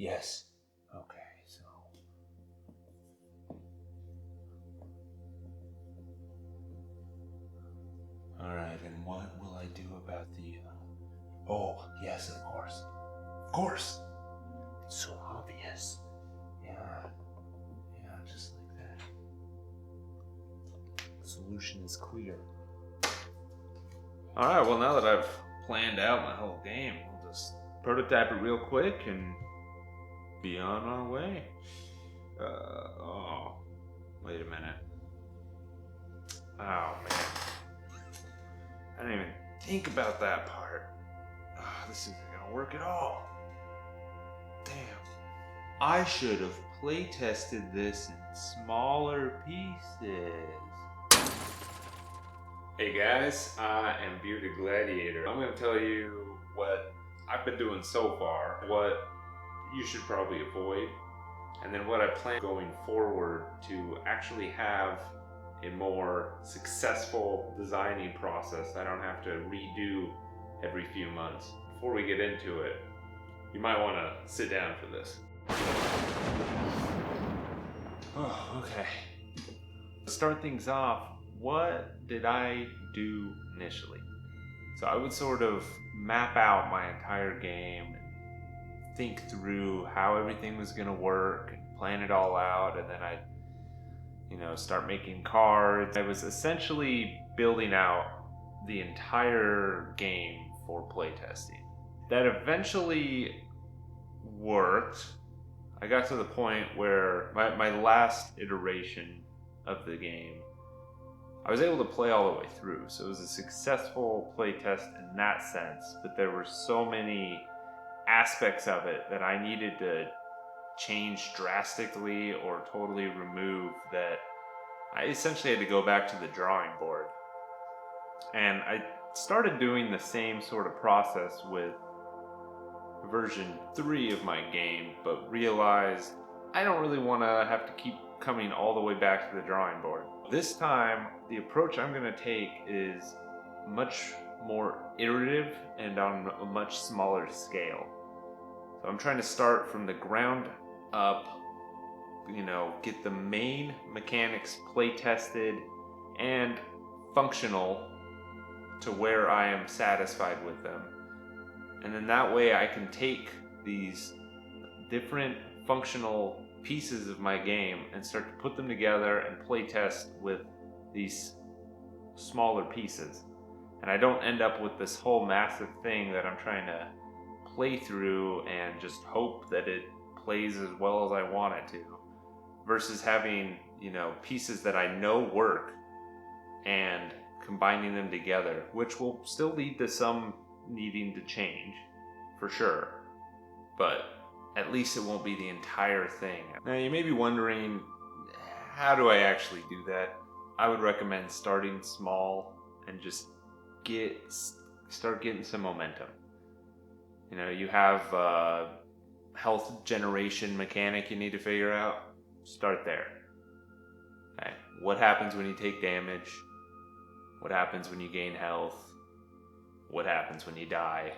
Yes. Okay, so. Alright, and what will I do about the. Oh, yes, of course. Of course! It's so obvious. Yeah. Yeah, just like that. The solution is clear. Alright, well, now that I've planned out my whole game, we'll just prototype it real quick and be on our way. Oh, wait a minute. Oh, man. I didn't even think about that part. Oh, this isn't gonna work at all. Damn. I should have play tested this in smaller pieces. Hey guys, I am Bearded Gladiator. I'm gonna tell you what I've been doing so far, what you should probably avoid, and then what I plan going forward to actually have a more successful designing process I don't have to redo every few months. Before we get into it, you might want to sit down for this. Oh, okay. To start things off, what did I do initially? So I would sort of map out my entire game and think through how everything was going to work and plan it all out, and then I'd start making cards. I was essentially building out the entire game for playtesting. That eventually worked. I got to the point where my last iteration of the game, I was able to play all the way through. So it was a successful playtest in that sense, but there were so many aspects of it that I needed to change drastically or totally remove that I essentially had to go back to the drawing board. And I started doing the same sort of process with version 3 of my game, but realized I don't really want to have to keep coming all the way back to the drawing board. This time, the approach I'm going to take is much more iterative and on a much smaller scale. So I'm trying to start from the ground up, get the main mechanics play tested and functional to where I am satisfied with them. And then that way I can take these different functional pieces of my game and start to put them together and play test with these smaller pieces. And I don't end up with this whole massive thing that I'm trying to play through and just hope that it plays as well as I want it to, versus having, pieces that I know work and combining them together, which will still lead to some needing to change, for sure, but at least it won't be the entire thing. Now, you may be wondering, how do I actually do that? I would recommend starting small and just start getting some momentum. You have health generation mechanic you need to figure out. Start there. Okay. What happens when you take damage? What happens when you gain health? What happens when you die?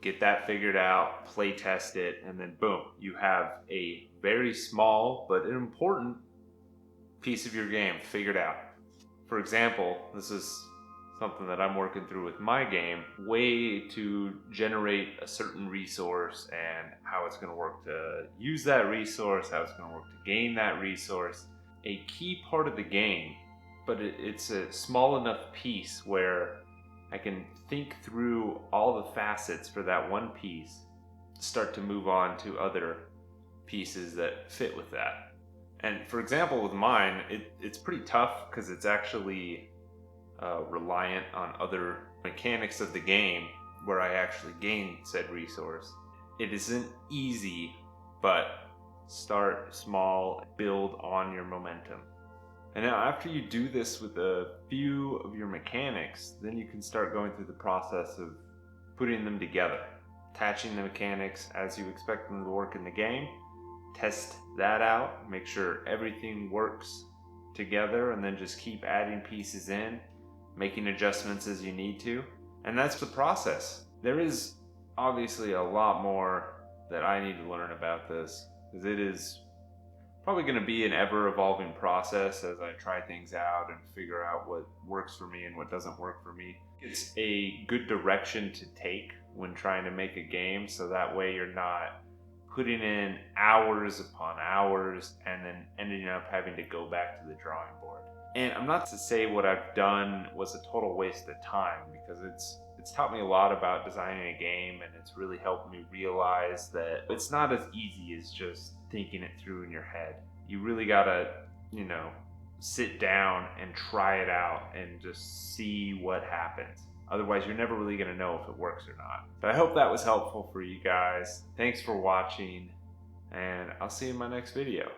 Get that figured out, play test it, and then boom, you have a very small but an important piece of your game figured out. For example, this is something that I'm working through with my game, way to generate a certain resource and how it's going to work to use that resource, how it's going to work to gain that resource. A key part of the game, but it's a small enough piece where I can think through all the facets for that one piece, start to move on to other pieces that fit with that. And for example, with mine, it's pretty tough because it's actually reliant on other mechanics of the game where I actually gain said resource. It isn't easy, but start small, build on your momentum. And now after you do this with a few of your mechanics, then you can start going through the process of putting them together, attaching the mechanics as you expect them to work in the game, test that out, make sure everything works together, and then just keep adding pieces in, making adjustments as you need to. And that's the process. There is obviously a lot more that I need to learn about this, because it is probably going to be an ever evolving process as I try things out and figure out what works for me and what doesn't work for me. It's a good direction to take when trying to make a game, so that way you're not putting in hours upon hours and then ending up having to go back to the drawing board. And I'm not to say what I've done was a total waste of time, because it's taught me a lot about designing a game, and it's really helped me realize that it's not as easy as just thinking it through in your head. You really gotta, sit down and try it out and just see what happens. Otherwise, you're never really gonna know if it works or not. But I hope that was helpful for you guys. Thanks for watching, and I'll see you in my next video.